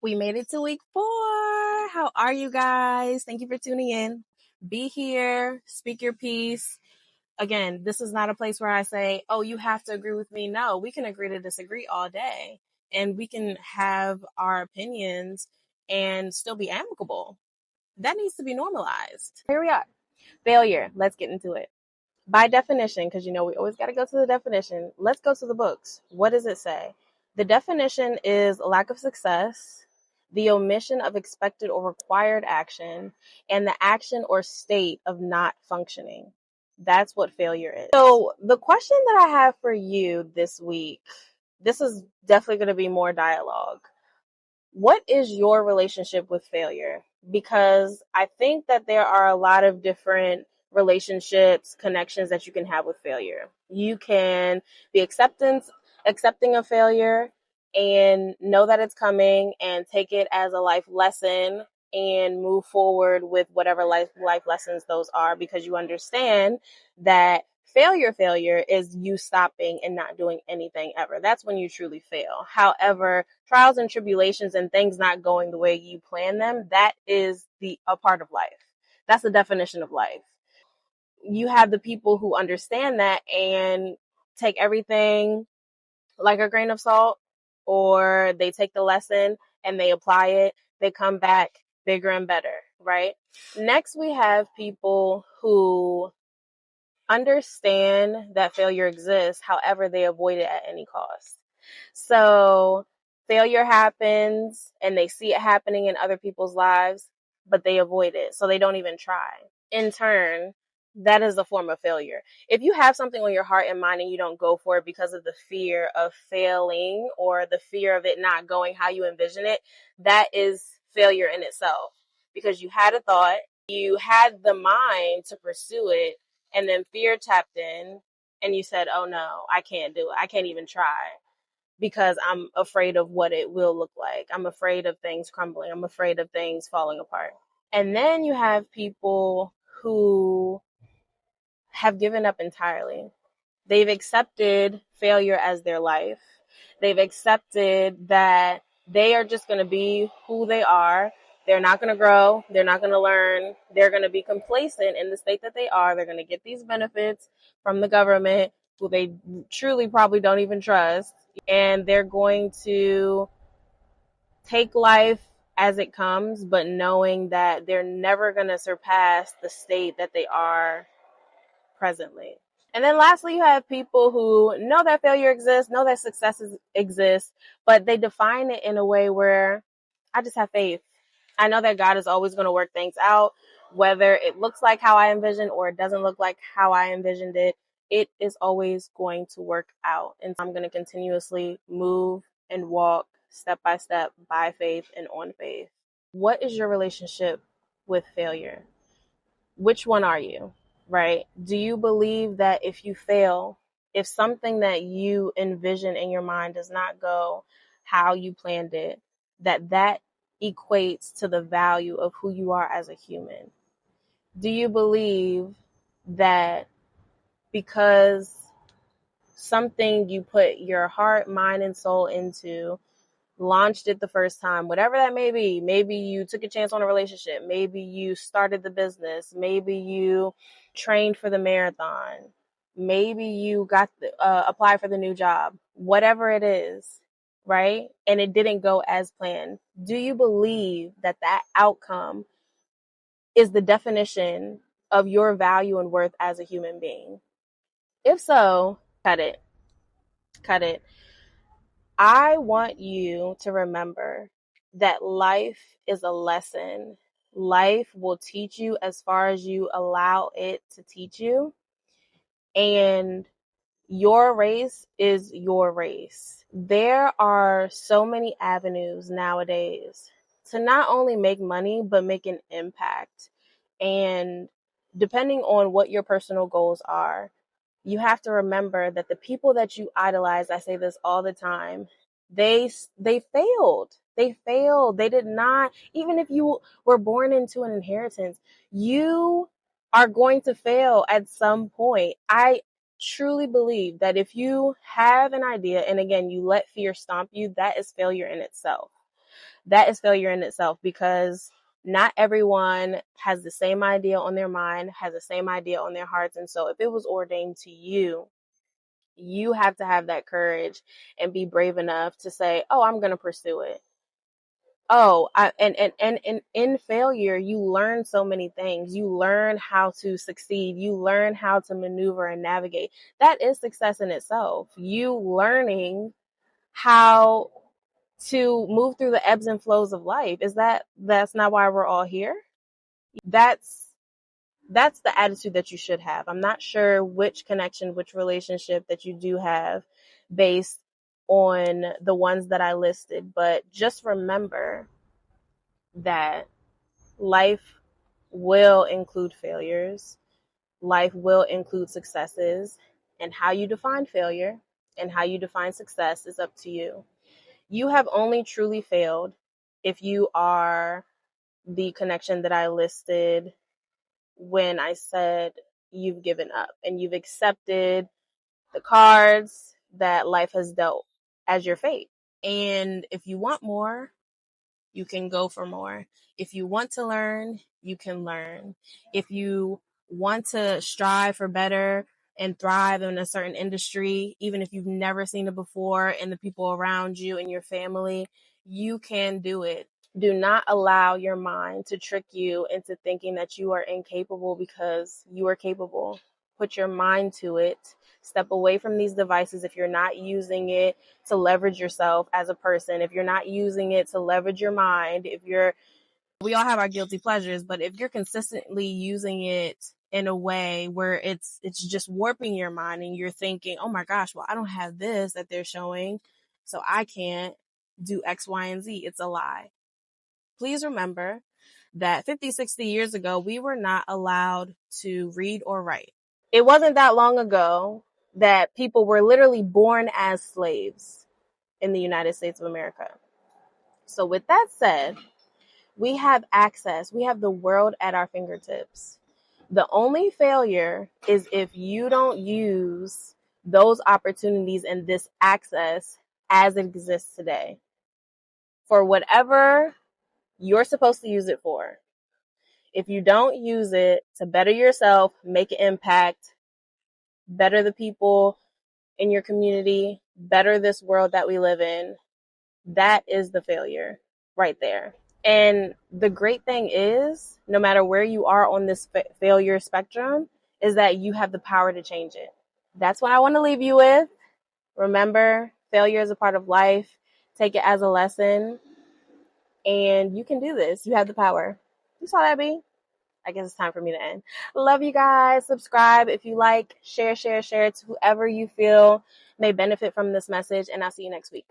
We made it to week 4. How are you guys? Thank you for tuning in. Be here, speak your piece. Again, this is not a place where I say, oh, you have to agree with me. No, we can agree to disagree all day and we can have our opinions and still be amicable. That needs to be normalized. Here we are. Failure. Let's get into it. By definition, because we always got to go to the definition, let's go to the books. What does it say? The definition is lack of success, the omission of expected or required action, and the action or state of not functioning. That's what failure is. So the question that I have for you this week, this is definitely going to be more dialogue. What is your relationship with failure? Because I think that there are a lot of different relationships, connections that you can have with failure. You can be accepting of failure and know that it's coming and take it as a life lesson and move forward with whatever life lessons those are, because you understand that failure is you stopping and not doing anything ever. That's when you truly fail. However, trials and tribulations and things not going the way you plan them, that is a part of life. That's the definition of life. You have the people who understand that and take everything like a grain of salt, or they take the lesson and they apply it. They come back bigger and better, right? Next, we have people who understand that failure exists, however, they avoid it at any cost. So failure happens and they see it happening in other people's lives, but they avoid it. So they don't even try. In turn, that is a form of failure. If you have something on your heart and mind and you don't go for it because of the fear of failing or the fear of it not going how you envision it, that is failure in itself, because you had a thought, you had the mind to pursue it, and then fear tapped in and you said, oh no, I can't do it. I can't even try because I'm afraid of what it will look like. I'm afraid of things crumbling. I'm afraid of things falling apart. And then you have people who have given up entirely. They've accepted failure as their life. They've accepted that they are just going to be who they are. They're not going to grow. They're not going to learn. They're going to be complacent in the state that they are. They're going to get these benefits from the government, who they truly probably don't even trust. And they're going to take life as it comes, but knowing that they're never going to surpass the state that they are presently. And then lastly, you have people who know that failure exists, know that success exists, but they define it in a way where I just have faith. I know that God is always going to work things out, whether it looks like how I envisioned or it doesn't look like how I envisioned it. It is always going to work out. And I'm going to continuously move and walk step by step by faith and on faith. What is your relationship with failure? Which one are you? Right? Do you believe that if you fail, if something that you envision in your mind does not go how you planned it, that equates to the value of who you are as a human? Do you believe that because something you put your heart, mind, and soul into, launched it the first time, whatever that may be, maybe you took a chance on a relationship, maybe you started the business, maybe you trained for the marathon, maybe you got applied for the new job, whatever it is, right? And it didn't go as planned. Do you believe that outcome is the definition of your value and worth as a human being? If so, cut it. I want you to remember that life is a lesson. Life will teach you as far as you allow it to teach you. And your race is your race. There are so many avenues nowadays to not only make money, but make an impact. And depending on what your personal goals are, you have to remember that the people that you idolize, I say this all the time, they failed. They failed. They did not, even if you were born into an inheritance, you are going to fail at some point. I truly believe that if you have an idea and again, you let fear stomp you, that is failure in itself. that is failure in itself, because not everyone has the same idea on their mind, has the same idea on their hearts. And so if it was ordained to you, you have to have that courage and be brave enough to say, oh, I'm going to pursue it. And in failure, you learn so many things. You learn how to succeed. You learn how to maneuver and navigate. That is success in itself. You learning how to move through the ebbs and flows of life. That's not why we're all here? That's that's the attitude that you should have. I'm not sure which connection, which relationship that you do have based on the ones that I listed, but just remember that life will include failures. Life will include successes, and how you define failure and how you define success is up to you. You have only truly failed if you are the connection that I listed when I said you've given up and you've accepted the cards that life has dealt as your fate. And if you want more, you can go for more. If you want to learn, you can learn. If you want to strive for better and thrive in a certain industry, even if you've never seen it before, and the people around you and your family, you can do it. Do not allow your mind to trick you into thinking that you are incapable, because you are capable. Put your mind to it. Step away from these devices if you're not using it to leverage yourself as a person. If you're not using it to leverage your mind, we all have our guilty pleasures, but if you're consistently using it in a way where it's just warping your mind and you're thinking, oh my gosh, well, I don't have this that they're showing, so I can't do X, Y, and Z. It's a lie. Please remember that 50, 60 years ago, we were not allowed to read or write. It wasn't that long ago that people were literally born as slaves in the United States of America. So with that said, we have access. We have the world at our fingertips. The only failure is if you don't use those opportunities and this access as it exists today for whatever you're supposed to use it for. If you don't use it to better yourself, make an impact, better the people in your community, better this world that we live in, that is the failure right there. And the great thing is, no matter where you are on this failure spectrum, is that you have the power to change it. That's what I want to leave you with. Remember, failure is a part of life. Take it as a lesson. And you can do this. You have the power. You saw that, B? I guess it's time for me to end. Love you guys. Subscribe if you like. Share to whoever you feel may benefit from this message. And I'll see you next week.